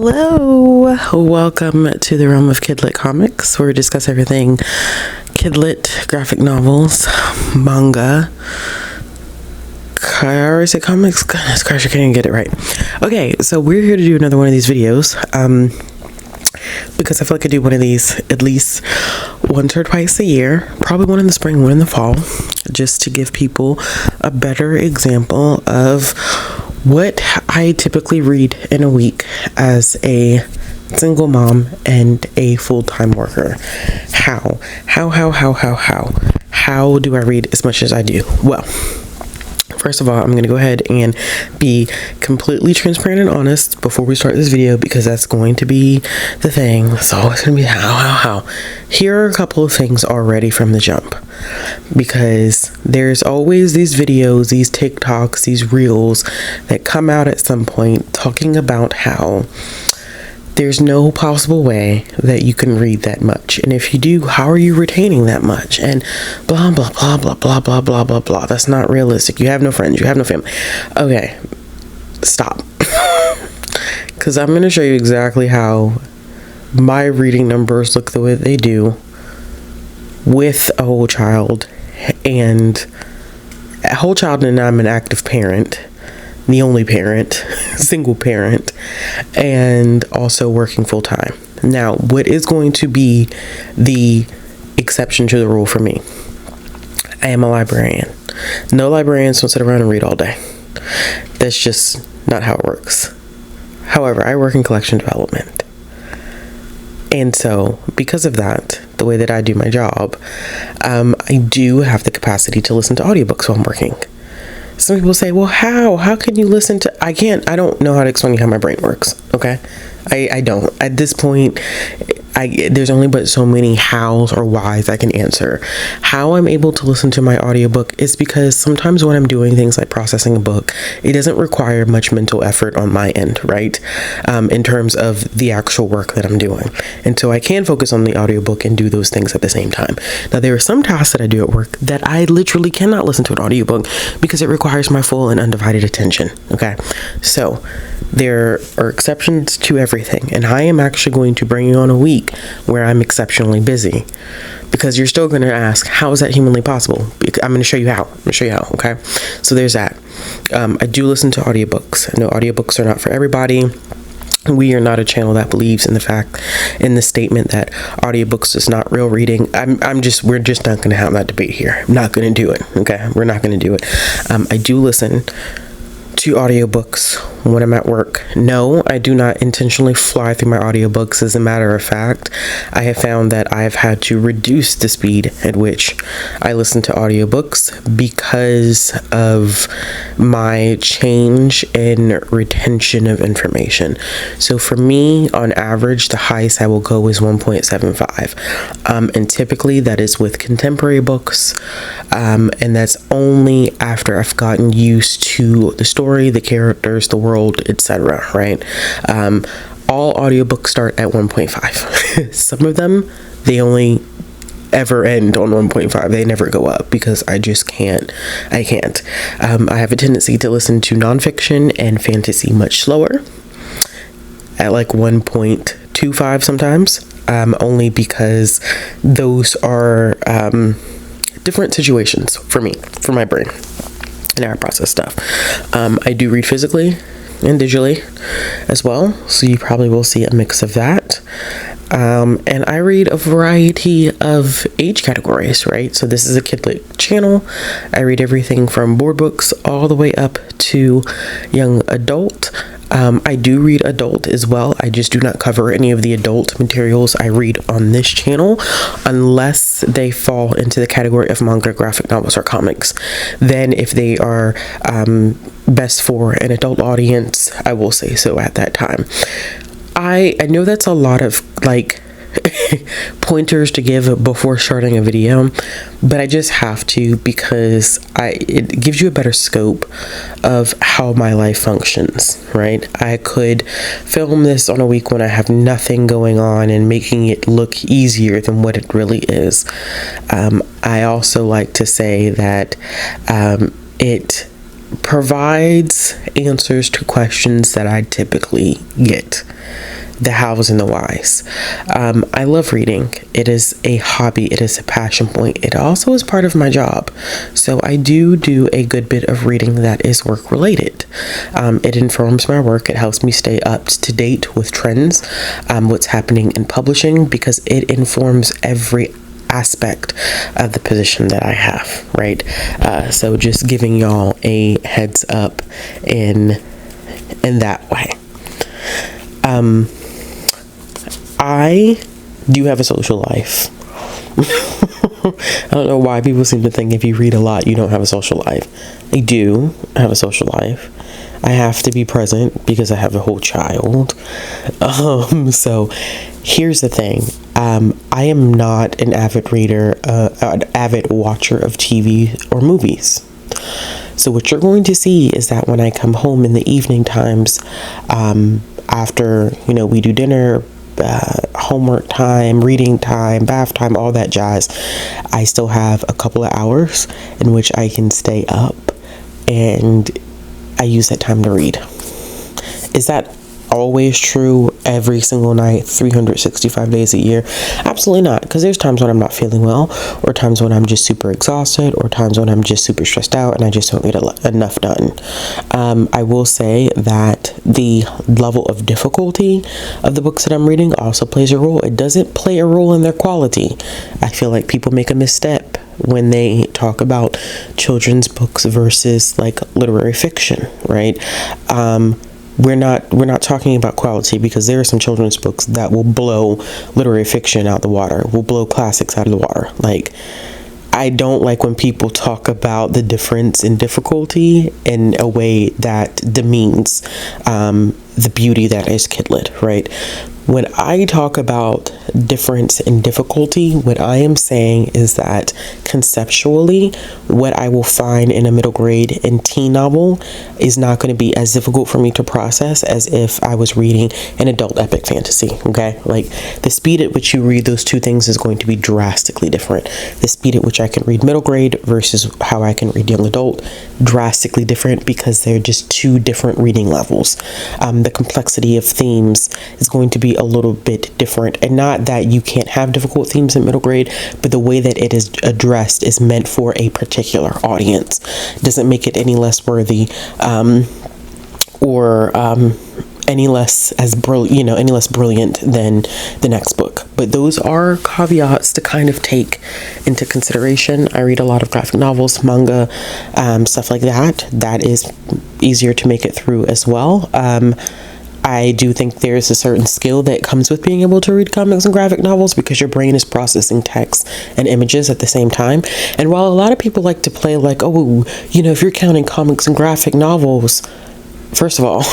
Hello, welcome to the realm of kidlit comics, where we discuss everything kidlit, graphic novels, manga. I already said comics. Goodness gosh, I can't even get it right. Okay, so we're here to do another one of these videos, because I feel like I do one of these at least once or twice a year, probably one in the spring, one in the fall, just to give people a better example of what I typically read in a week as a single mom and a full-time worker. How do I read as much as I do? Well, first of all, I'm going to go ahead and be completely transparent and honest before we start this video, because that's going to be the thing. It's always going to be how. Here are a couple of things already from the jump, because there's always these videos, these TikToks, these reels that come out at some point talking about how there's no possible way that you can read that much. And if you do, how are you retaining that much? And blah, blah, blah, blah, blah, blah, blah, blah, blah. That's not realistic. You have no friends. You have no family. Okay, stop. Because I'm going to show you exactly how my reading numbers look the way they do with a whole child. And a whole child, and I'm an active parent. The only parent, single parent, and also working full time. Now, what is going to be the exception to the rule for me? I am a librarian. No librarians don't sit around and read all day. That's just not how it works. However, I work in collection development. And so, because of that, the way that I do my job, I do have the capacity to listen to audiobooks while I'm working. Some people say, well, how can you listen to, I don't know how to explain how my brain works. Okay. I don't, at this point, there's only but so many hows or whys I can answer. How I'm able to listen to my audiobook is because sometimes when I'm doing things like processing a book, it doesn't require much mental effort on my end, right? In terms of the actual work that I'm doing. And so I can focus on the audiobook and do those things at the same time. Now, there are some tasks that I do at work that I literally cannot listen to an audiobook because it requires my full and undivided attention. Okay. So there are exceptions to everything. And I am actually going to bring you on a week where I'm exceptionally busy, because you're still going to ask, how is that humanly possible? I'm going to show you how. Okay. So there's that. I do listen to audiobooks. I know audiobooks are not for everybody. We are not a channel that believes in the statement that audiobooks is not real reading. We're just not going to have that debate here. I'm not going to do it. Okay. We're not going to do it. I do listen to audiobooks when I'm at work. No, I do not intentionally fly through my audiobooks. As a matter of fact, I have found that I have had to reduce the speed at which I listen to audiobooks because of my change in retention of information. So for me, on average, the highest I will go is 1.75. And typically that is with contemporary books. And that's only after I've gotten used to the story, the characters, the world, etc. Right? All audiobooks start at 1.5. Some of them, they only ever end on 1.5. They never go up because I just can't. I can't. I have a tendency to listen to nonfiction and fantasy much slower, at like 1.25 sometimes, only because those are different situations for me, for my brain, and how I process stuff. I do read physically and digitally as well, so you probably will see a mix of that. And I read a variety of age categories, right? So this is a kidlit channel. I read everything from board books all the way up to young adult. I do read adult as well. I just do not cover any of the adult materials I read on this channel unless they fall into the category of manga, graphic novels, or comics. Then if they are best for an adult audience, I will say so at that time. I know that's a lot of like pointers to give before starting a video, but I just have to, because it gives you a better scope of how my life functions, right? I could film this on a week when I have nothing going on and making it look easier than what it really is. I also like to say that it provides answers to questions that I typically get. The hows and the whys. I love reading. It is a hobby. It is a passion point. It also is part of my job. So I do a good bit of reading that is work related. It informs my work. It helps me stay up to date with trends, what's happening in publishing, because it informs every aspect of the position that I have, right? So just giving y'all a heads up in that way. I do have a social life. I don't know why people seem to think if you read a lot, you don't have a social life. I do have a social life. I have to be present because I have a whole child. So here's the thing. I am not an avid reader, an avid watcher of TV or movies. So what you're going to see is that when I come home in the evening times, after, we do dinner, homework time, reading time, bath time, all that jazz, I still have a couple of hours in which I can stay up, and I use that time to read. Is that always true every single night, 365 days a year? Absolutely not, because there's times when I'm not feeling well, or times when I'm just super exhausted, or times when I'm just super stressed out and I just don't get enough done. I will say that the level of difficulty of the books that I'm reading also plays a role. It doesn't play a role in their quality. I feel like people make a misstep when they talk about children's books versus like literary fiction, right? We're not talking about quality, because there are some children's books that will blow literary fiction out the water, will blow classics out of the water. Like, I don't like when people talk about the difference in difficulty in a way that demeans the beauty that is kidlit, right? When I talk about difference in difficulty, what I am saying is that conceptually, what I will find in a middle grade and teen novel is not going to be as difficult for me to process as if I was reading an adult epic fantasy, okay? Like, the speed at which you read those two things is going to be drastically different. The speed at which I can read middle grade versus how I can read young adult, drastically different, because they're just two different reading levels. The complexity of themes is going to be a little bit different, and not that you can't have difficult themes in middle grade, but the way that it is addressed is meant for a particular audience. Doesn't make it any less worthy, or any less any less brilliant than the next book. But those are caveats to kind of take into consideration. I read a lot of graphic novels, manga, stuff like that. That is easier to make it through as well. I do think there's a certain skill that comes with being able to read comics and graphic novels, because your brain is processing text and images at the same time. And while a lot of people like to play like, oh, if you're counting comics and graphic novels, first of all,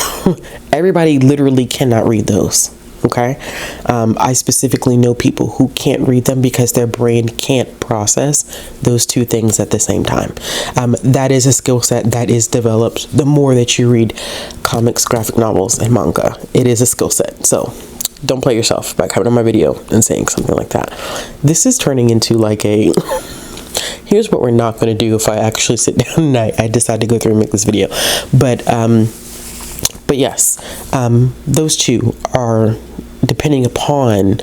everybody literally cannot read those. Okay. I specifically know people who can't read them because their brain can't process those two things at the same time. That is a skill set that is developed the more that you read comics, graphic novels, and manga. It is a skill set. So don't play yourself by coming on my video and saying something like that. This is turning into like a here's what we're not going to do if I actually sit down and I decide to go through and make this video. But yes, those two are, depending upon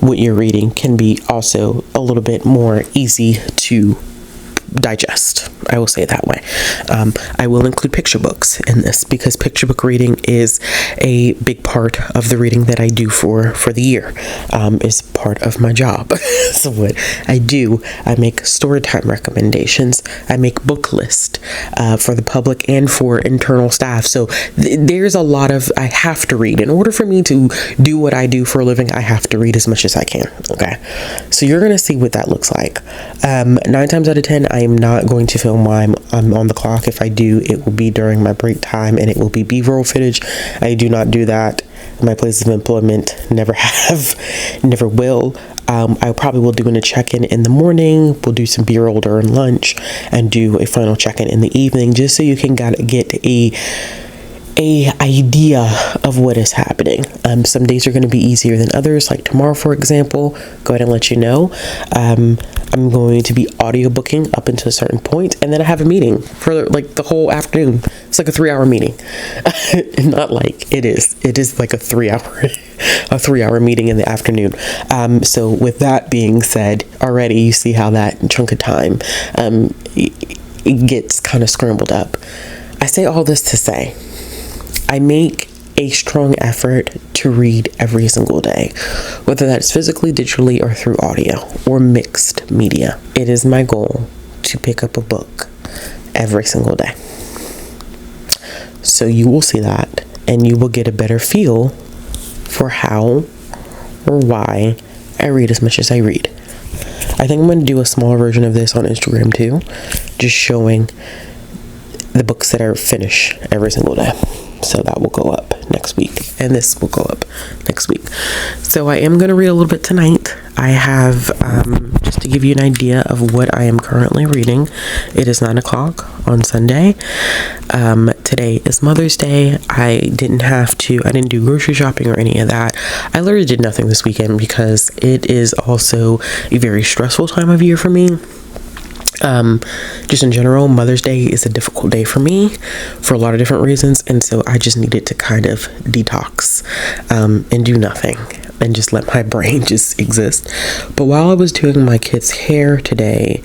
what you're reading, can be also a little bit more easy to digest. I will say it that way. I will include picture books in this, because picture book reading is a big part of the reading that I do for the year. It's part of my job. So what I do, I make story time recommendations. I make book lists for the public and for internal staff. So there's a lot of, I have to read. In order for me to do what I do for a living, I have to read as much as I can. Okay. So you're going to see what that looks like. 9 times out of 10, I am not going to film while I'm on the clock. If I do, it will be during my break time, and it will be B-roll footage. I do not do that. My place of employment, never have, never will. I probably will do a check-in in the morning. We'll do some B-roll during lunch, and do a final check-in in the evening, just so you can get a idea of what is happening. Some days are going to be easier than others, like tomorrow, for example. Go ahead and let you know. I'm going to be audiobooking up until a certain point, and then I have a meeting for like the whole afternoon. It's like a 3-hour meeting. Not like it is like a 3-hour meeting in the afternoon. So with that being said, already you see how that chunk of time it gets kind of scrambled up. I say all this to say, I make a strong effort to read every single day, whether that's physically, digitally, or through audio or mixed media. It is my goal to pick up a book every single day. So you will see that, and you will get a better feel for how or why I read as much as I read. I think I'm going to do a smaller version of this on Instagram too, just showing the books that I finish every single day. So that will go up next week, and this will go up next week. So I am going to read a little bit tonight. I have, just to give you an idea of what I am currently reading, it is 9 o'clock on Sunday. Today is Mother's Day. I didn't do grocery shopping or any of that. I literally did nothing this weekend because it is also a very stressful time of year for me. Just in general, Mother's Day is a difficult day for me for a lot of different reasons, and so I just needed to kind of detox and do nothing and just let my brain just exist. But while I was doing my kids' hair today,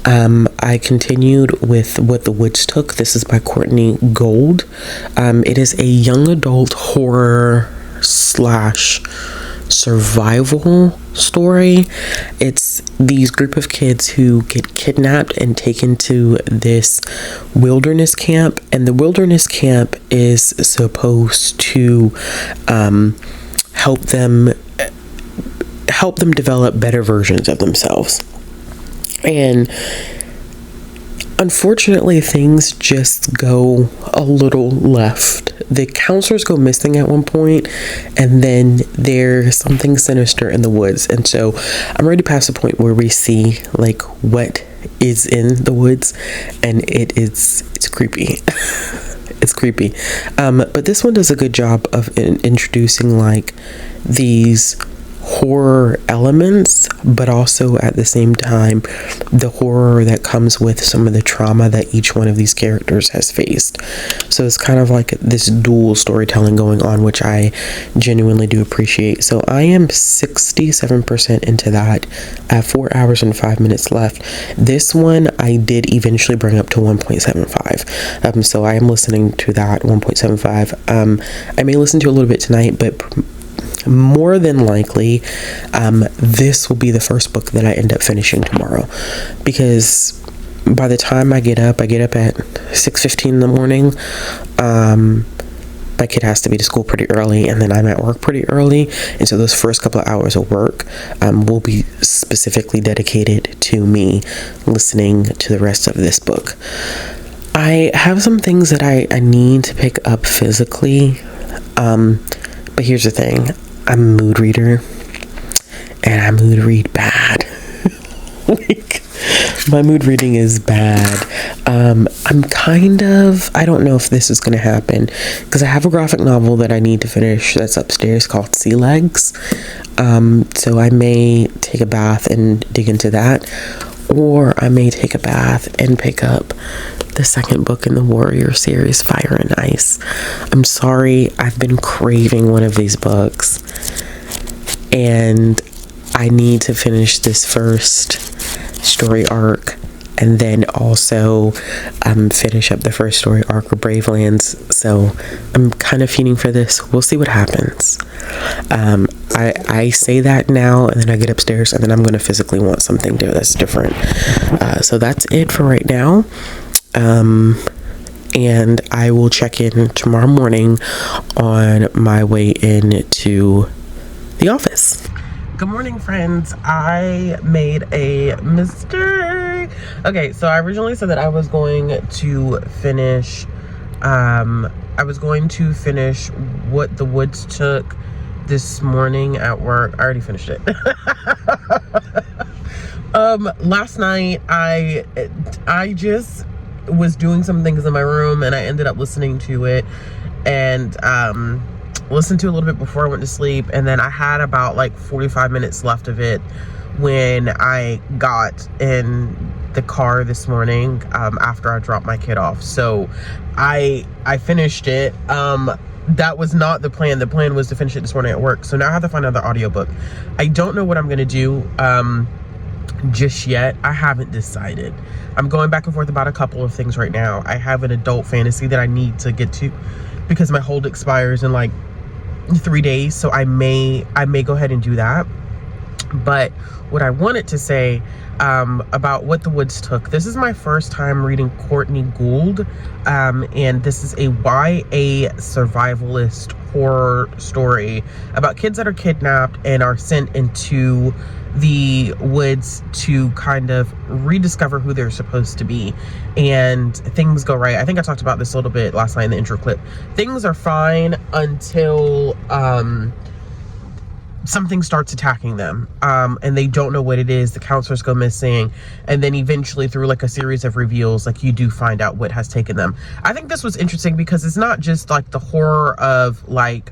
I continued with What the Woods Took. This is by Courtney Gold. It is a young adult horror / survival story. It's these group of kids who get kidnapped and taken to this wilderness camp, and the wilderness camp is supposed to help them develop better versions of themselves. And unfortunately, things just go a little left. The counselors go missing at one point, and then there's something sinister in the woods. And so I'm already past the point where we see like what is in the woods, and it's creepy. It's creepy. But this one does a good job of introducing like these horror elements, but also at the same time the horror that comes with some of the trauma that each one of these characters has faced. So it's kind of like this dual storytelling going on, which I genuinely do appreciate. So I am 67% into that at 4 hours and 5 minutes left. This one I did eventually bring up to 1.75. So I am listening to that 1.75. I may listen to a little bit tonight, but more than likely this will be the first book that I end up finishing tomorrow, because by the time I get up at 6:15 in the morning. My kid has to be to school pretty early, and then I'm at work pretty early, and so those first couple of hours of work will be specifically dedicated to me listening to the rest of this book. I have some things that I need to pick up physically, but here's the thing. I'm a mood reader, and I mood read bad. Like, my mood reading is bad. I don't know if this is going to happen, because I have a graphic novel that I need to finish that's upstairs called Sea Legs. So I may take a bath and dig into that, or I may take a bath and pick up the second book in the Warrior series, Fire and Ice. I'm sorry, I've been craving one of these books, and I need to finish this first story arc, and then also finish up the first story arc of Bravelands. So I'm kind of feeding for this. We'll see what happens. I say that now, and then I get upstairs, and then I'm going to physically want something that's different. So that's it for right now. And I will check in tomorrow morning on my way into the office. Good morning, friends. I made a mistake. Okay, so I originally said that I was going to finish What the Woods Took this morning at work. I already finished it. Last night I just was doing some things in my room, and I ended up listening to it, and listened to a little bit before I went to sleep, and then I had about like 45 minutes left of it when I got in the car this morning after I dropped my kid off. So I finished it. That was not the plan. The plan was to finish it this morning at work. So now I have to find another audiobook. I don't know what I'm gonna do just yet. I haven't decided. I'm going back and forth about a couple of things right now. I have an adult fantasy that I need to get to because my hold expires in like 3 days, so I may go ahead and do that. But what I wanted to say about What the Woods Took, this is my first time reading Courtney Gould, and this is a YA survivalist horror story about kids that are kidnapped and are sent into the woods to kind of rediscover who they're supposed to be, and things go right. I think I talked about this a little bit last night in the intro clip. Things are fine until something starts attacking them, and they don't know what it is. The counselors go missing, and then eventually through like a series of reveals, like you do find out what has taken them. I think this was interesting because it's not just like the horror of like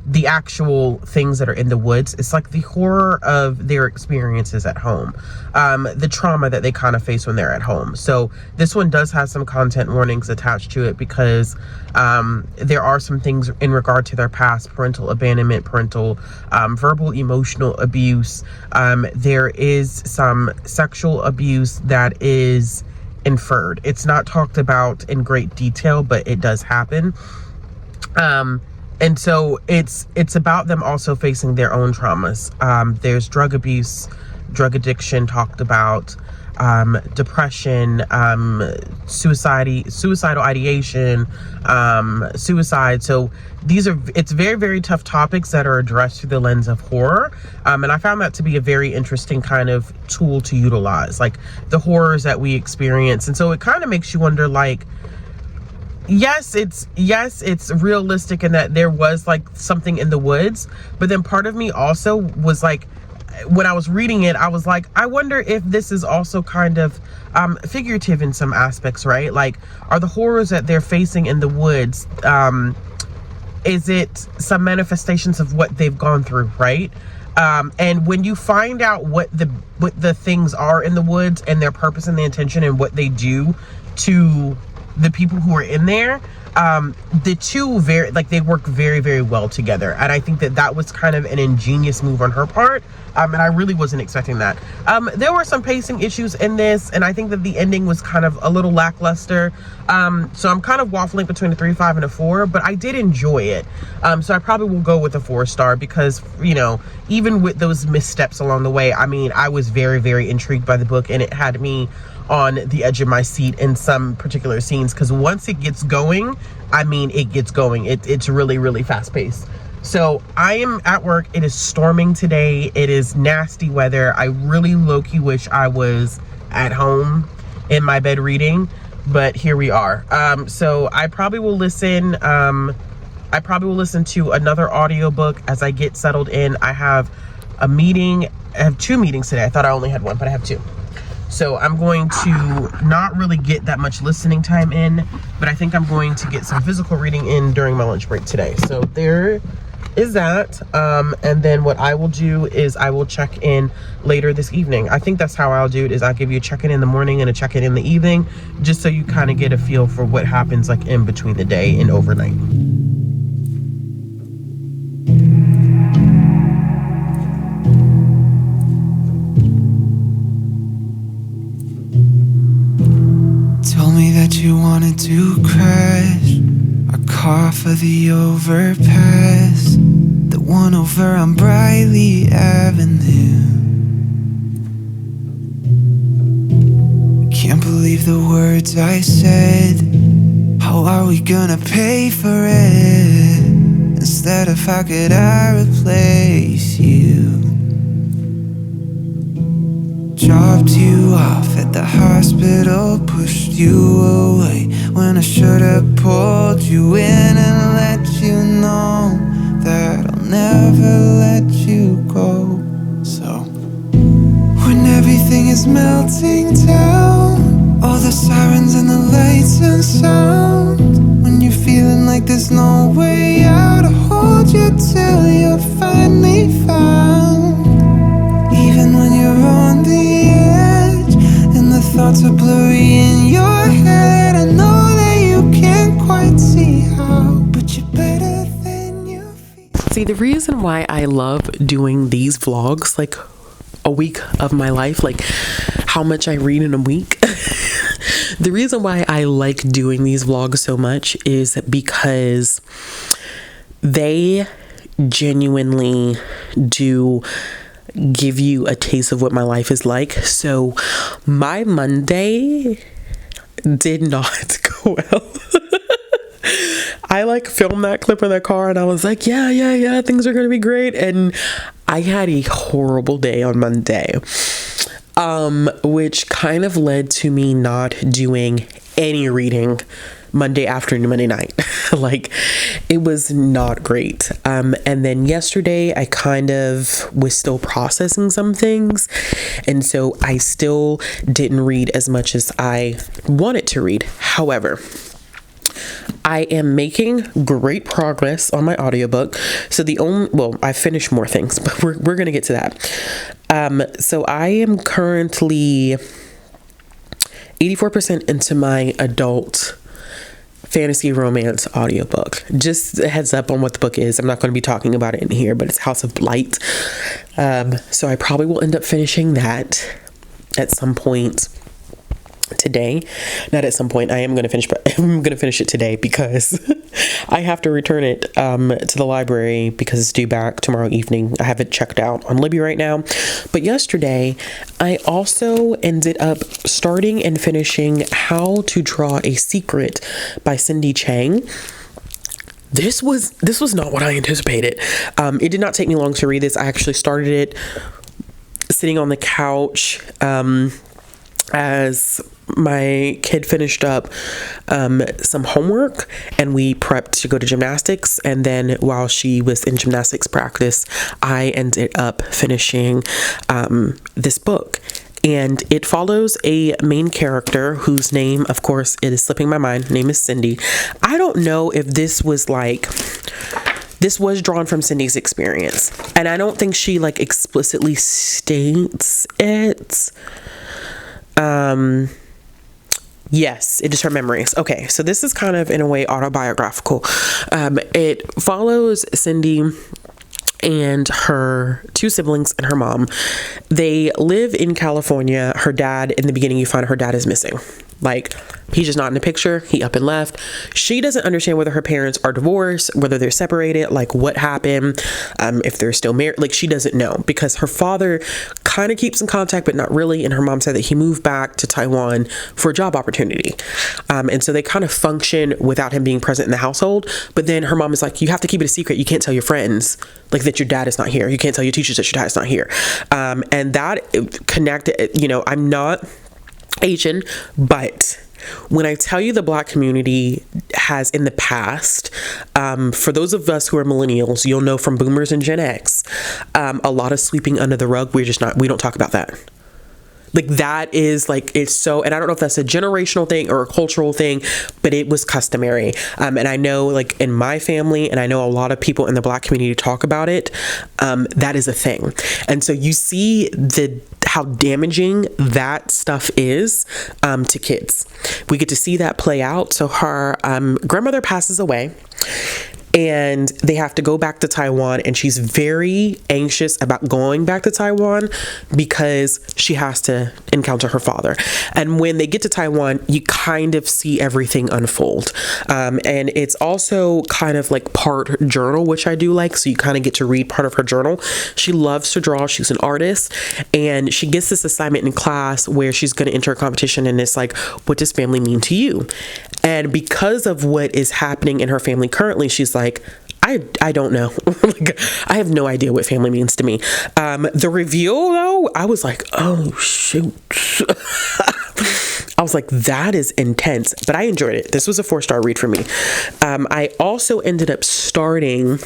the actual things that are in the woods. It's like the horror of their experiences at home, the trauma that they kind of face when they're at home. So this one does have some content warnings attached to it because there are some things in regard to their past: parental abandonment, parental verbal, emotional abuse. There is some sexual abuse that is inferred. It's not talked about in great detail, but it does happen. And so it's about them also facing their own traumas. There's drug abuse, drug addiction talked about, depression, suicidal ideation, suicide. So it's very, very tough topics that are addressed through the lens of horror. And I found that to be a very interesting kind of tool to utilize, like the horrors that we experience. And so it kind of makes you wonder, like, yes, it's realistic in that there was like something in the woods, but then part of me also was like, when I was reading it, I was like, I wonder if this is also kind of figurative in some aspects, right? Like, are the horrors that they're facing in the woods, is it some manifestations of what they've gone through, right? And when you find out what the things are in the woods and their purpose and the intention and what they do to the people who are in there, the two they work very, very well together. And I think that was kind of an ingenious move on her part. And I really wasn't expecting that. There were some pacing issues in this, and I think that the ending was kind of a little lackluster. So I'm kind of waffling between a 3.5 and a 4, but I did enjoy it. So I probably will go with a 4-star because, you know, even with those missteps along the way, I mean, I was very, very intrigued by the book, and it had me on the edge of my seat in some particular scenes, because once it gets going, I mean, it gets going. It's really, really fast paced. So I am at work. It is storming today. It is nasty weather. I really low-key wish I was at home in my bed reading, but here we are. So I probably will listen. I probably will listen to another audiobook as I get settled in. I have a meeting. I have 2 meetings today. I thought I only had 1, but I have 2. So I'm going to not really get that much listening time in, but I think I'm going to get some physical reading in during my lunch break today. So there is that. And then what I will do is I will check in later this evening. I think that's how I'll do it, is I'll give you a check-in in the morning and a check-in in the evening, just so you kind of get a feel for what happens like in between the day and overnight. That you wanted to crash our car for the overpass, the one over on Briley Avenue. Can't believe the words I said. How are we gonna pay for it? Instead of how could I replace you? Dropped you off at the hospital, pushed you away when I should have pulled you in and let you know that I'll never let you go. So when everything is melting down, all the sirens and the lights and sound, when you're feeling like there's no way thoughts are blurry in your head. I know that you can't quite see how, but you're better than you feel. See, the reason why I love doing these vlogs, like a week of my life, like how much I read in a week. The reason why I like doing these vlogs so much is because they genuinely do give you a taste of what my life is like. So my Monday did not go well. I like filmed that clip in the car and I was like, yeah, things are gonna be great. And I had a horrible day on Monday, which kind of led to me not doing any reading Monday afternoon, Monday night. Like, it was not great. And then yesterday I kind of was still processing some things, and so I still didn't read as much as I wanted to read. However, I am making great progress on my audiobook. So I finished more things, but we're going to get to that. So I am currently 84% into my adult fantasy romance audiobook. Just a heads up on what the book is. I'm not going to be talking about it in here, but it's House of Blight. So I probably will end up finishing that at some point today. Not at some point. I am going to finish, but I'm going to finish it today because I have to return it to the library because it's due back tomorrow evening. I have it checked out on Libby right now. But yesterday, I also ended up starting and finishing How to Draw a Secret by Cindy Chang. This was not what I anticipated. It did not take me long to read this. I actually started it sitting on the couch as my kid finished up some homework and we prepped to go to gymnastics, and then while she was in gymnastics practice, I ended up finishing this book. And it follows a main character whose name, of course, it is slipping my mind. Name is Cindy. I don't know if this was drawn from Cindy's experience, and I don't think she like explicitly states it. Yes, it is her memories. Okay, so this is kind of in a way autobiographical. It follows Cindy and her two siblings and her mom. They live in California. Her dad, in the beginning, you find her dad is missing. Like, he's just not in the picture. He up and left. She doesn't understand whether her parents are divorced, whether they're separated, like what happened, if they're still married. Like, she doesn't know because her father kind of keeps in contact, but not really. And her mom said that he moved back to Taiwan for a job opportunity. And so they kind of function without him being present in the household. But then her mom is like, you have to keep it a secret. You can't tell your friends like that your dad is not here. You can't tell your teachers that your dad is not here. And that connected, I'm not Asian, but when I tell you the Black community has in the past, for those of us who are millennials, you'll know from boomers and Gen X, a lot of sweeping under the rug. We don't talk about that. Like, that is like, it's so, and I don't know if that's a generational thing or a cultural thing, but it was customary. And I know, like, in my family, and I know a lot of people in the Black community talk about it, that is a thing. And so you see how damaging that stuff is to kids. We get to see that play out. So her grandmother passes away, and they have to go back to Taiwan, and she's very anxious about going back to Taiwan because she has to encounter her father. And when they get to Taiwan, you kind of see everything unfold. And it's also kind of like part journal, which I do like. So you kind of get to read part of her journal. She loves to draw. She's an artist, and she gets this assignment in class where she's going to enter a competition, and it's like, what does family mean to you? And because of what is happening in her family currently, she's like, I don't know. Like, I have no idea what family means to me. The reveal, though, I was like, oh, shoot. I was like, that is intense. But I enjoyed it. This was a 4-star read for me. I also ended up starting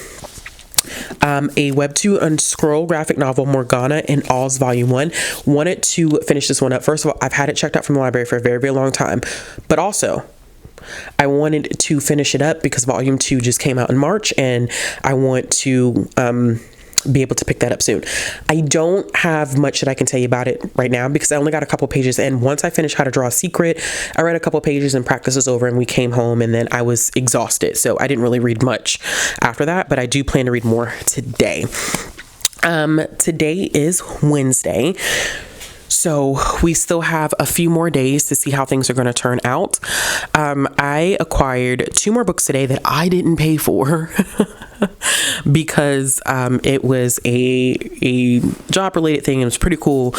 a Webtoon Unscroll graphic novel, Morgana in Oz Volume 1. Wanted to finish this one up. First of all, I've had it checked out from the library for a very, very long time. But also, I wanted to finish it up because Volume 2 just came out in March, and I want to be able to pick that up soon. I don't have much that I can tell you about it right now because I only got a couple pages in. Once I finished How to Draw a Secret, I read a couple pages and practice was over and we came home, and then I was exhausted. So I didn't really read much after that, but I do plan to read more today. Today is Wednesday. So we still have a few more days to see how things are going to turn out. I acquired 2 more books today that I didn't pay for because it was a job related thing. It was pretty cool.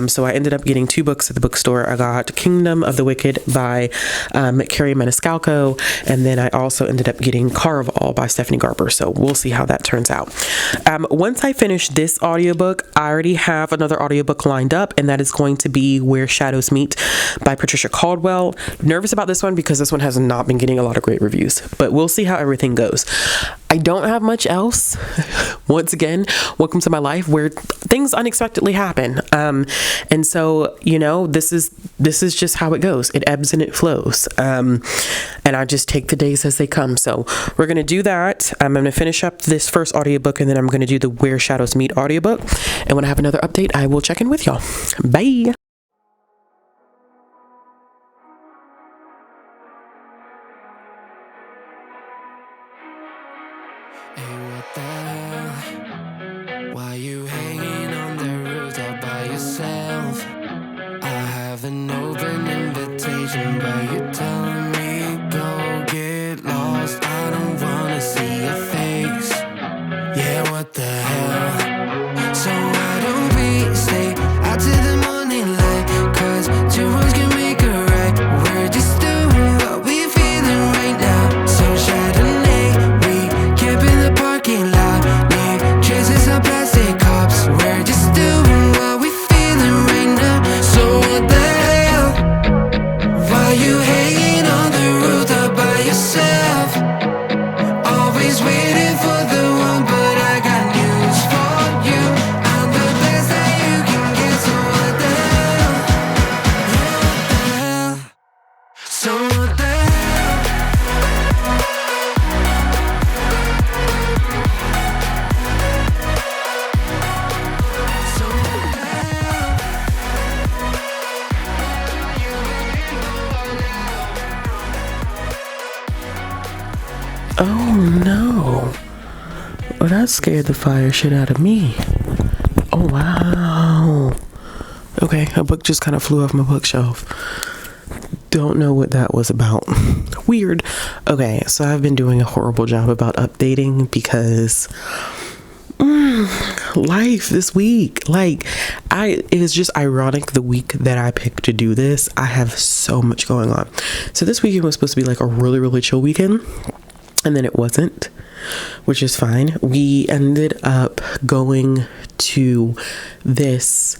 So I ended up getting 2 books at the bookstore. I got Kingdom of the Wicked by Carrie Maniscalco, and then I also ended up getting Caraval by Stephanie Garber. So we'll see how that turns out. Once I finish this audiobook, I already have another audiobook lined up, and that is going to be Where Shadows Meet by Patricia Caldwell. Nervous about this one because this one has not been getting a lot of great reviews, but we'll see how everything goes. I don't have much else. Once again, welcome to my life where things unexpectedly happen. And so, this is just how it goes. It ebbs and it flows. And I just take the days as they come. So we're going to do that. I'm going to finish up this first audiobook, and then I'm going to do the Where Shadows Meet audiobook. And when I have another update, I will check in with y'all. Bye. Why you hanging on the roof all by yourself? I have an open invitation, but you're telling me go get lost. I don't wanna see your face. Yeah, what the hell? So why don't we stay out to the morning light? 'Cause 2 wrongs can make a right. We're just doing what we're feeling right now. So Chardonnay, we camp in the parking lot. Traces of plastic cups. We're just doing what we're feeling right now. So what the hell? Why you hanging on the roof all by yourself? Always waiting for the one, but I got news for you. I'm the best that you can get. So what the hell? Yeah, what the hell? So what the hell? Oh no. Well, that scared the fire shit out of me. Oh wow. Okay, a book just kind of flew off my bookshelf. Don't know what that was about. Weird. Okay, so I've been doing a horrible job about updating because life this week. It was just ironic the week that I picked to do this. I have so much going on. So this weekend was supposed to be like a really, really chill weekend. And then it wasn't, which is fine. We ended up going to this,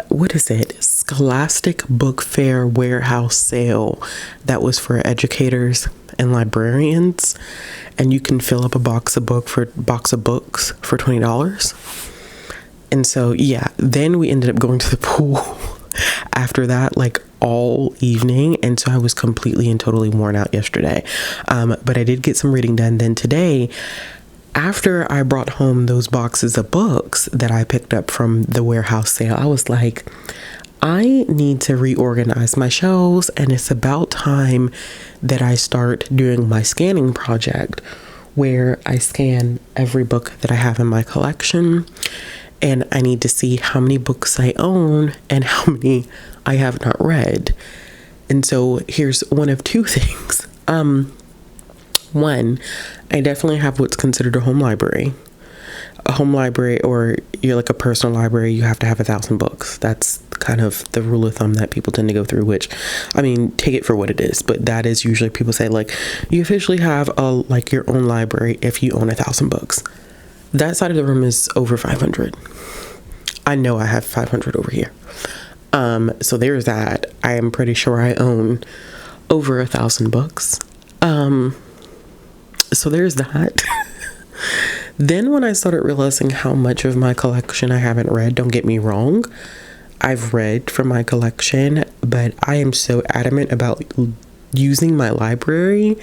what is it? Scholastic Book Fair warehouse sale that was for educators and librarians. And you can fill up a box of books for $20. And so, yeah, then we ended up going to the pool after that, all evening, and so I was completely and totally worn out yesterday, but I did get some reading done. Then today, after I brought home those boxes of books that I picked up from the warehouse sale, I was like, I need to reorganize my shelves, and it's about time that I start doing my scanning project where I scan every book that I have in my collection, and I need to see how many books I own and how many I have not read. And so here's one of 2 things. One, I definitely have what's considered a home library. A home library, or you're like a personal library, you have to have 1,000 books. That's kind of the rule of thumb that people tend to go through, which, I mean, take it for what it is, but that is usually people say, you officially have your own library if you own 1,000 books. That side of the room is over 500. I know I have 500 over here. So there's that. I am pretty sure I own over 1,000 books. So there's that. Then when I started realizing how much of my collection I haven't read, don't get me wrong, I've read from my collection, but I am so adamant about using my library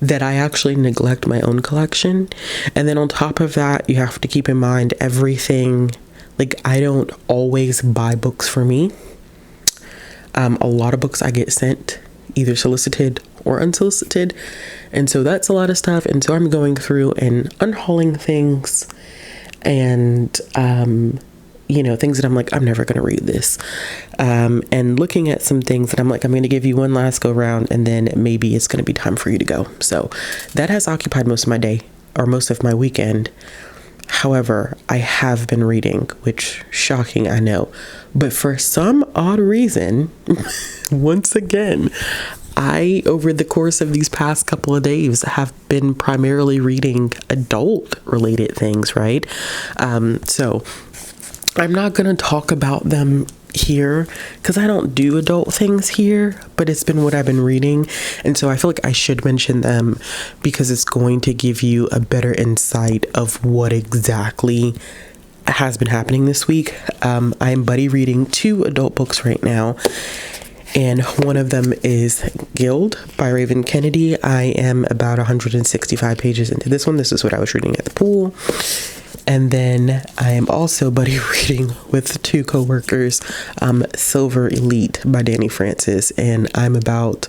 that I actually neglect my own collection. And then on top of that, you have to keep in mind everything, like I don't always buy books for me. A lot of books I get sent either solicited or unsolicited, and so that's a lot of stuff. And so I'm going through and unhauling things and things that I'm like, I'm never gonna read this, and looking at some things that I'm like, I'm gonna give you one last go round and then maybe it's gonna be time for you to go. So that has occupied most of my day, or most of my weekend. However, I have been reading, which shocking, I know, but for some odd reason, once again, I, over the course of these past couple of days, have been primarily reading adult related things, right? So I'm not going to talk about them here because I don't do adult things here, but it's been what I've been reading. And so I feel like I should mention them because it's going to give you a better insight of what exactly has been happening this week. I am buddy reading 2 adult books right now. And one of them is Guild by Raven Kennedy. I am about 165 pages into this one. This is what I was reading at the pool. And then I am also buddy reading with 2 coworkers, Silver Elite by Danny Francis. And I'm about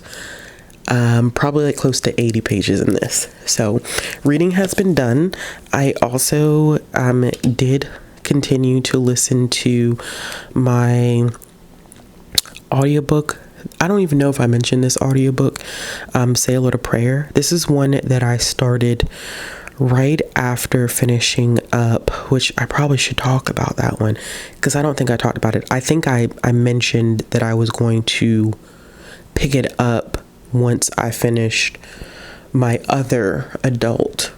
probably like close to 80 pages in this. So reading has been done. I also did continue to listen to my audiobook. I don't even know if I mentioned this audiobook, Say a Little Prayer. This is one that I started right after finishing up, which I probably should talk about that one because I don't think I talked about it. I think I mentioned that I was going to pick it up once I finished my other adult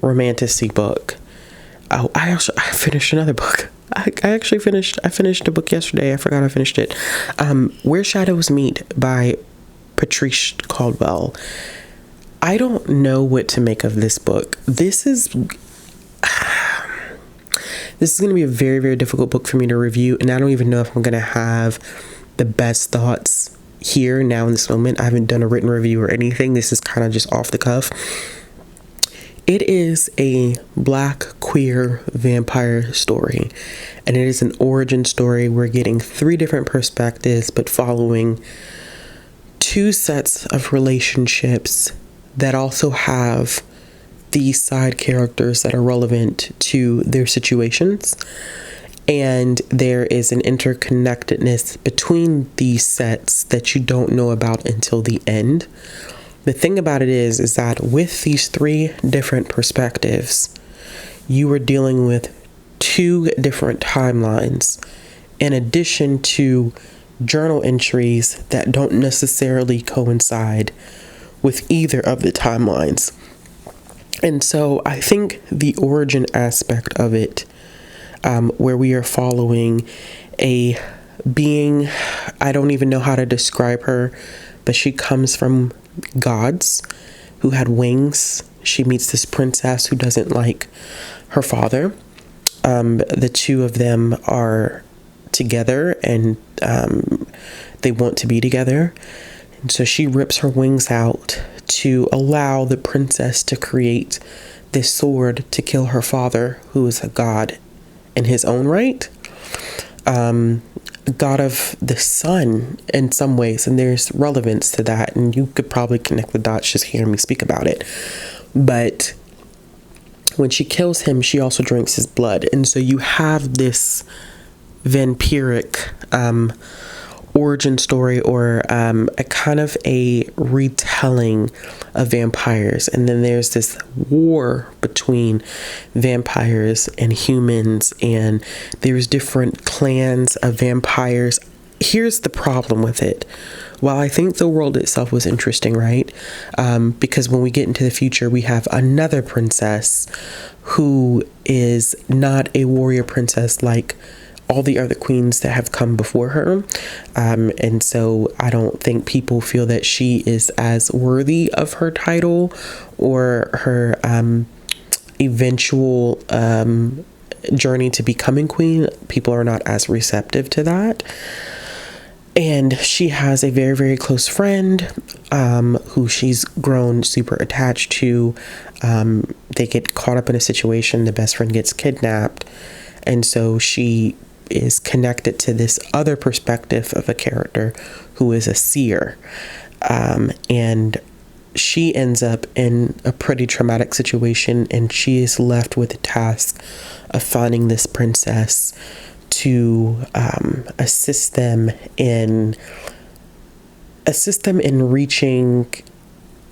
romantasy book. Oh, I finished another book. I finished a book yesterday. I forgot I finished it. Where Shadows Meet by Patrice Caldwell. I don't know what to make of this book. This is going to be a very, very difficult book for me to review, and I don't even know if I'm going to have the best thoughts here now in this moment. I haven't done a written review or anything. This is kind of just off the cuff. It is a Black queer vampire story, and it is an origin story. We're getting 3 different perspectives, but following 2 sets of relationships that also have these side characters that are relevant to their situations. And there is an interconnectedness between these sets that you don't know about until the end. The thing about it is that with these 3 different perspectives, you are dealing with 2 different timelines, in addition to journal entries that don't necessarily coincide with either of the timelines. And so I think the origin aspect of it, where we are following a being, I don't even know how to describe her, but she comes from gods who had wings. She meets this princess who doesn't like her father. The 2 of them are together and they want to be together. And so she rips her wings out to allow the princess to create this sword to kill her father, who is a god in his own right. God of the sun in some ways, and there's relevance to that, and you could probably connect the dots just hearing me speak about it. But when she kills him, she also drinks his blood, and so you have this vampiric origin story, or a kind of a retelling of vampires. And then there's this war between vampires and humans, and there's different clans of vampires. Here's the problem with it. While I think the world itself was interesting, right? Because when we get into the future, we have another princess who is not a warrior princess like all the other queens that have come before her. And so I don't think people feel that she is as worthy of her title or her eventual journey to becoming queen. People are not as receptive to that. And she has a very, very close friend who she's grown super attached to. They get caught up in a situation. The best friend gets kidnapped. And so she is connected to this other perspective of a character who is a seer. And she ends up in a pretty traumatic situation, and she is left with the task of finding this princess to assist them in reaching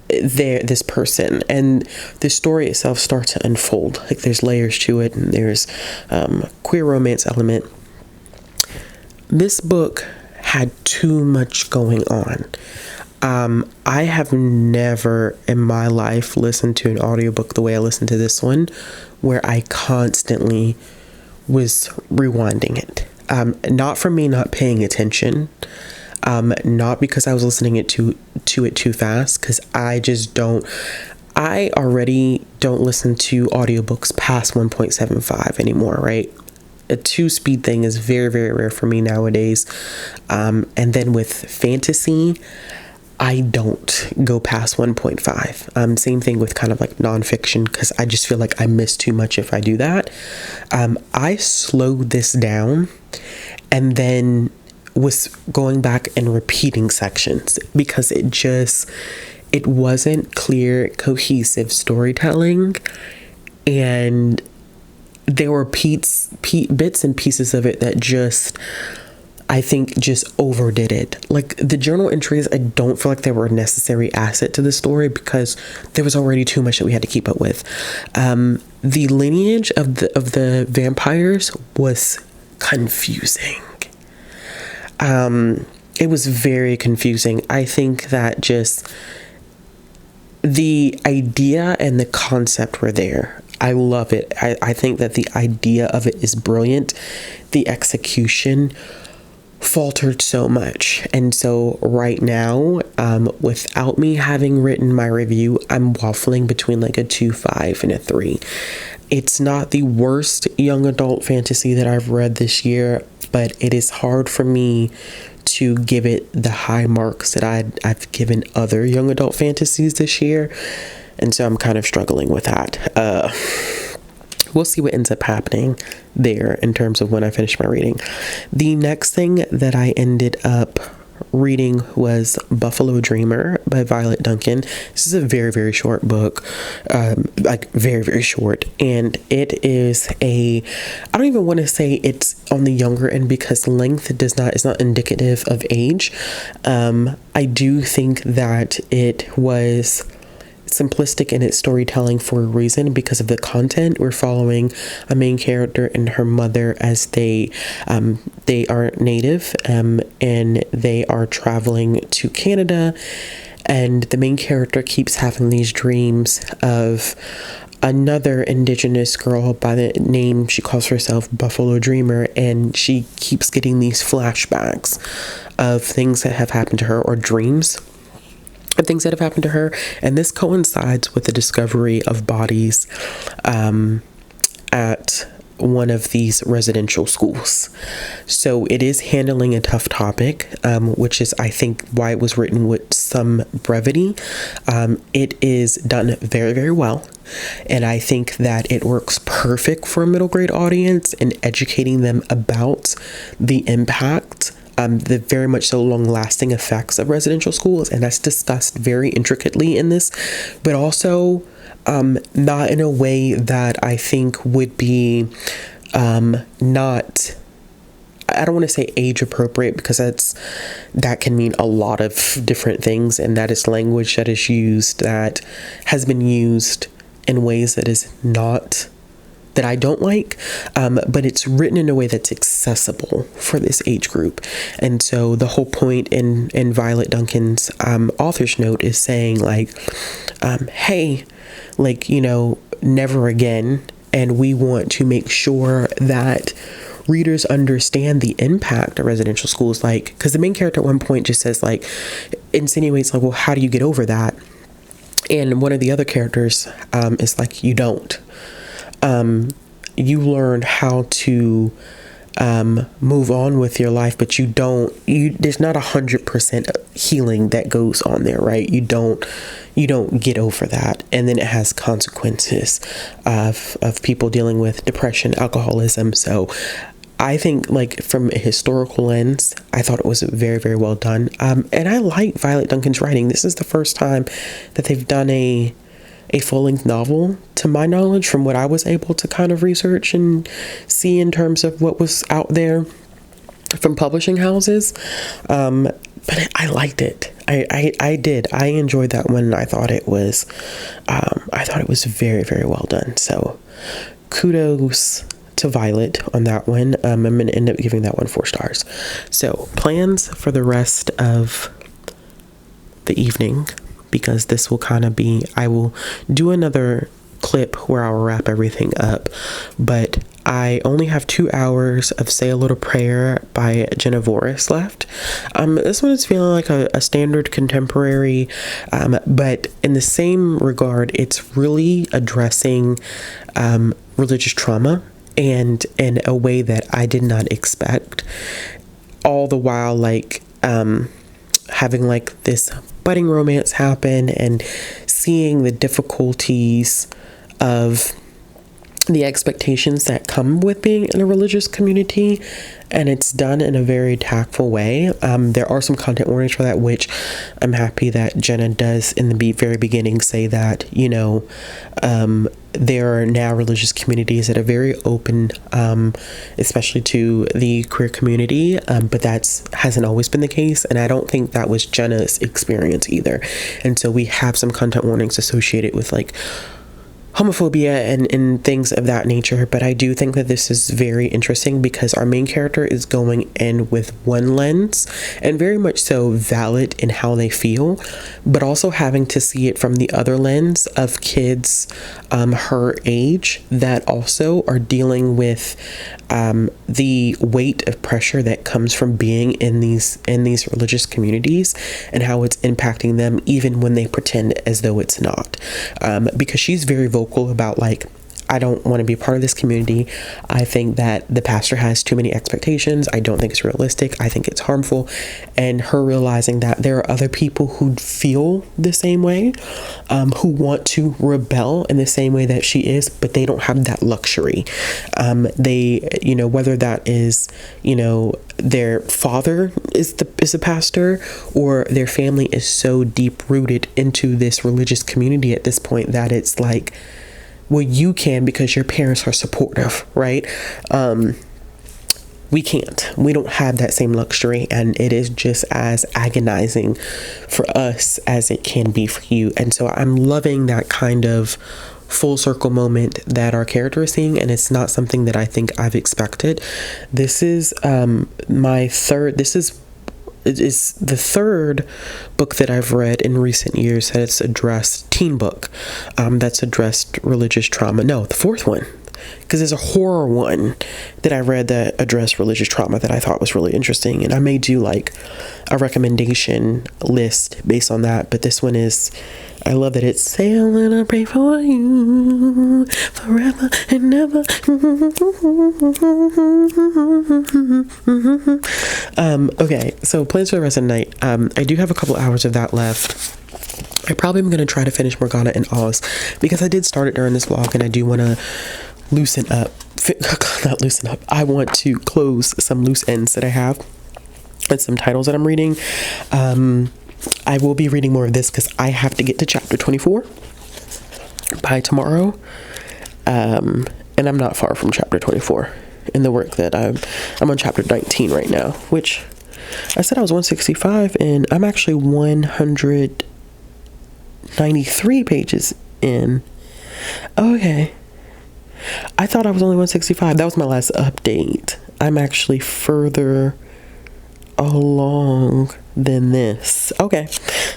this person. And the story itself starts to unfold. Like, there's layers to it, and there's queer romance element. This book had too much going on. I have never in my life listened to an audiobook the way I listened to this one, where I constantly was rewinding it. Not from me not paying attention, not because I was listening to it too fast, because I already don't listen to audiobooks past 1.75 anymore, right? A 2-speed thing is very, very rare for me nowadays. And then with fantasy, I don't go past 1.5. Same thing with kind of like nonfiction, because I just feel like I miss too much if I do that. I slowed this down and then was going back and repeating sections because it wasn't clear, cohesive storytelling. And there were bits and pieces of it that I think just overdid it. Like, the journal entries, I don't feel like they were a necessary asset to the story because there was already too much that we had to keep up with. The lineage of the vampires was confusing. It was very confusing. I think that just the idea and the concept were there. I love it. I think that the idea of it is brilliant. The execution faltered so much. And so right now, without me having written my review, I'm waffling between like a 2.5 and a 3. It's not the worst young adult fantasy that I've read this year, but it is hard for me to give it the high marks that I've given other young adult fantasies this year. And so I'm kind of struggling with that. We'll see what ends up happening there in terms of when I finish my reading. The next thing that I ended up reading was Buffalo Dreamer by Violet Duncan. This is a very, very short book, like very, very short. And it is I don't even want to say it's on the younger end because length is not indicative of age. I do think that it was simplistic in its storytelling for a reason because of the content. We're following a main character and her mother as they are native and they are traveling to Canada, and the main character keeps having these dreams of another indigenous girl by the name, she calls herself Buffalo Dreamer, and she keeps getting these flashbacks of things that have happened to her, or dreams of things that have happened to her. And this coincides with the discovery of bodies at one of these residential schools. So it is handling a tough topic, which is, I think, why it was written with some brevity. It is done very, very well. And I think that it works perfect for a middle grade audience in educating them about the impact, the very much so long-lasting effects of residential schools, and that's discussed very intricately in this, but also not in a way that I think would be not, I don't want to say age appropriate, because that can mean a lot of different things, and that is language that is used, that has been used in ways that is not, that I don't like, but it's written in a way that's accessible for this age group. And so the whole point in Violet Duncan's author's note is saying, like, hey, like, never again. And we want to make sure that readers understand the impact of residential schools, like, because the main character at one point just says, like, insinuates, like, well, how do you get over that? And one of the other characters is like, you don't. You learn how to move on with your life, but there's not 100% healing that goes on there, right? You don't get over that, and then it has consequences of people dealing with depression, alcoholism. So I think, like, from a historical lens, I thought it was very, very well done. And I like Violet Duncan's writing. This is the first time that they've done a full-length novel, to my knowledge, from what I was able to kind of research and see in terms of what was out there from publishing houses. But I liked it. I did. I enjoyed that one. I thought it was very, very well done. So kudos to Violet on that one. I'm going to end up giving that one 4 stars. So plans for the rest of the evening, because this will kind of be, I will do another clip where I'll wrap everything up, but I only have 2 hours of Say a Little Prayer by Jenna Voris left. This one is feeling like a standard contemporary, but in the same regard, it's really addressing religious trauma and in a way that I did not expect, all the while like having like this budding romance happen and seeing the difficulties of the expectations that come with being in a religious community, and it's done in a very tactful way. There are some content warnings for that, which I'm happy that Jenna does in the very beginning say that, you know, there are now religious communities that are very open, especially to the queer community, but that hasn't always been the case, and I don't think that was Jenna's experience either. And so we have some content warnings associated with like homophobia and things of that nature. But I do think that this is very interesting because our main character is going in with one lens and very much so valid in how they feel, but also having to see it from the other lens of kids her age that also are dealing with the weight of pressure that comes from being in these religious communities and how it's impacting them even when they pretend as though it's not, because she's very vocal about like, I don't want to be a part of this community. I think that the pastor has too many expectations. I don't think it's realistic. I think it's harmful. And her realizing that there are other people who feel the same way, who want to rebel in the same way that she is, but they don't have that luxury. They, you know, whether that is, you know, their father is a pastor, or their family is so deep rooted into this religious community at this point that it's like, well, you can because your parents are supportive, right? We can't. We don't have that same luxury, and it is just as agonizing for us as it can be for you. And so I'm loving that kind of full circle moment that our character is seeing, and it's not something that I think I've expected. This is it is the third book that I've read in recent years that it's addressed, teen book, that's addressed religious trauma. No, the fourth one, because there's a horror one that I read that addressed religious trauma that I thought was really interesting, and I may do like a recommendation list based on that. But this one is, I love that it's Say a Little Pray for You forever and ever. Okay, so plans for the rest of the night. I do have a couple hours of that left. I probably am going to try to finish Morgana and Oz because I did start it during this vlog, and I do want to loosen up. Not loosen up. I want to close some loose ends that I have and some titles that I'm reading. I will be reading more of this because I have to get to chapter 24 by tomorrow. And I'm not far from chapter 24 in the work that I'm on chapter 19 right now, which I said I was 165, and I'm actually 193 pages in. Okay. I thought I was only 165. That was my last update. I'm actually further along than this. Okay,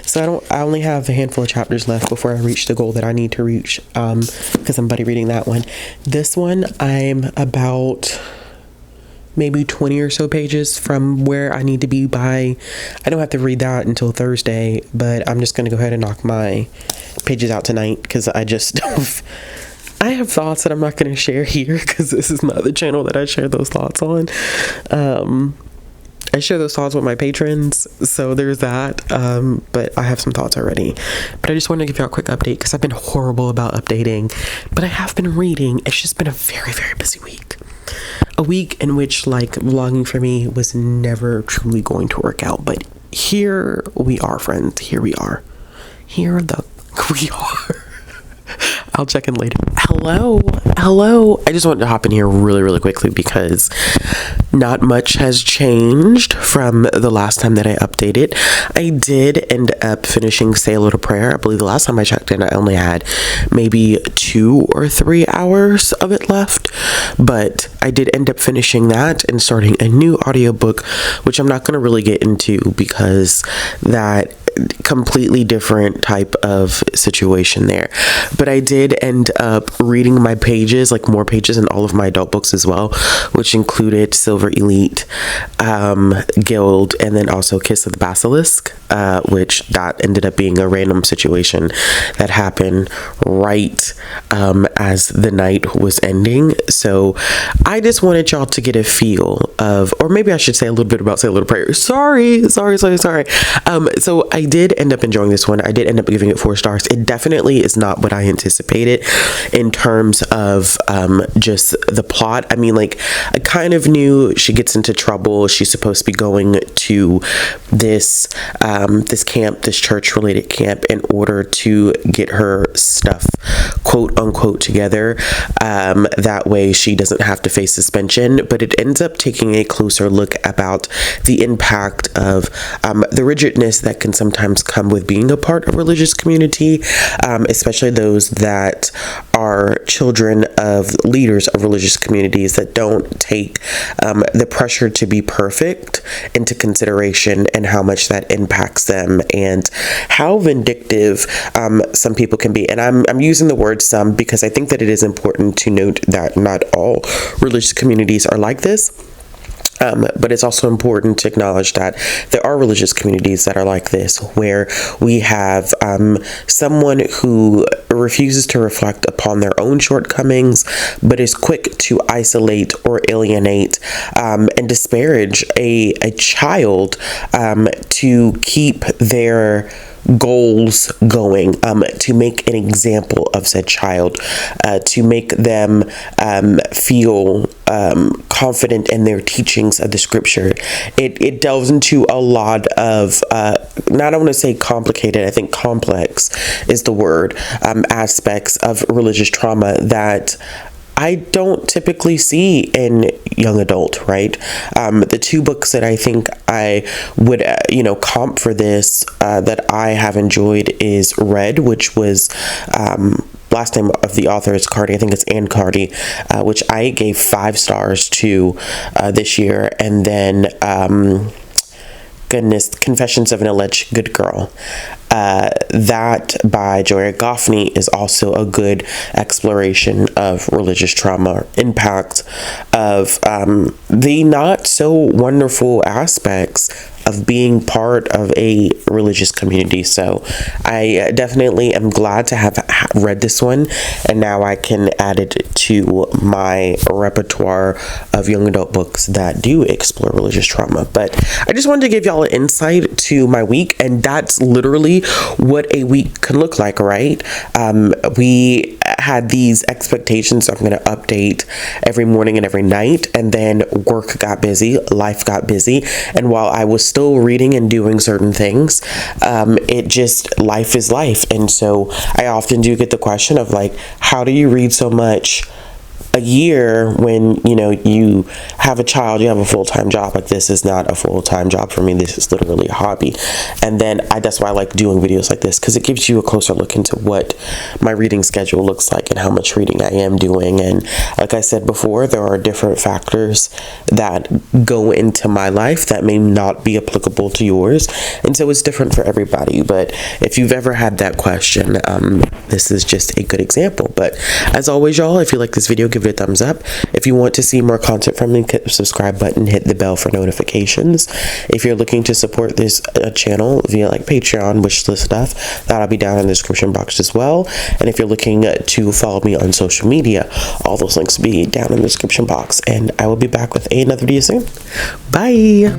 so I only have a handful of chapters left before I reach the goal that I need to reach, because I'm buddy reading that one. This one, I'm about maybe 20 or so pages from where I need to be by. I don't have to read that until Thursday, but I'm just going to go ahead and knock my pages out tonight because I just I have thoughts that I'm not going to share here because this is not the channel that I share those thoughts on. I share those thoughts with my patrons, so there's that. But I have some thoughts already. But I just wanted to give you a quick update because I've been horrible about updating, but I have been reading. It's just been a very, very busy week. A week in which, like, vlogging for me was never truly going to work out. But here we are, friends. Here we are. We are. I'll check in later. Hello. I just wanted to hop in here really, really quickly because not much has changed from the last time that I updated. I did end up finishing Say a Little Prayer. I believe the last time I checked in, I only had maybe 2 or 3 hours of it left, but I did end up finishing that and starting a new audiobook, which I'm not going to really get into because that completely different type of situation there. But I did end up reading my pages, like more pages in all of my adult books as well, which included Silver Elite, Guild, and then also Kiss of the Basilisk, which that ended up being a random situation that happened right as the night was ending. So I just wanted y'all to get a feel of, or maybe I should say a little bit about Say a Little Prayer. Sorry. So I did end up enjoying this one. I did end up giving it 4 stars. It definitely is not what I anticipated in terms of just the plot. I mean, like, I kind of knew she gets into trouble. She's supposed to be going to this camp, this church related camp, in order to get her stuff quote unquote together. That way she doesn't have to face suspension. But it ends up taking a closer look about the impact of the rigidness that can sometimes come with being a part of religious community, especially those that are children of leaders of religious communities that don't take the pressure to be perfect into consideration, and how much that impacts them and how vindictive some people can be. And I'm using the word some because I think that it is important to note that not all religious communities are like this. But it's also important to acknowledge that there are religious communities that are like this, where we have someone who refuses to reflect upon their own shortcomings, but is quick to isolate or alienate and disparage a child to keep their goals going, to make an example of said child, to make them feel confident in their teachings of the scripture. It delves into a lot of not, I want to say complicated, I think complex is the word, aspects of religious trauma that I don't typically see in young adult, right? The 2 books that I think I would, comp for this that I have enjoyed is Red, which was last name of the author is Cardi. I think it's Ann Cardi, which I gave 5 stars to this year. And then Confessions of an Alleged Good Girl. That by Joya Goffney is also a good exploration of religious trauma, impact of the not so wonderful aspects of being part of a religious community. So I definitely am glad to have read this one, and now I can add it to my repertoire of young adult books that do explore religious trauma. But I just wanted to give y'all an insight to my week, and that's literally what a week can look like, right? We had these expectations. I'm going to update every morning and every night, and then work got busy, life got busy, and while I was still reading and doing certain things, life is life. And so I often do get the question of, like, how do you read so much a year when, you have a child, you have a full-time job? Like, this is not a full-time job for me. This is literally a hobby. And then that's why I like doing videos like this, because it gives you a closer look into what my reading schedule looks like and how much reading I am doing. And like I said before, there are different factors that go into my life that may not be applicable to yours, and so it's different for everybody. But if you've ever had that question, this is just a good example. But as always, y'all, if you like this video, give it good thumbs up. If you want to see more content from me, hit the subscribe button, hit the bell for notifications. If you're looking to support this channel via like Patreon, wishlist stuff, that'll be down in the description box as well. And if you're looking to follow me on social media, all those links will be down in the description box. And I will be back with another video soon. Bye.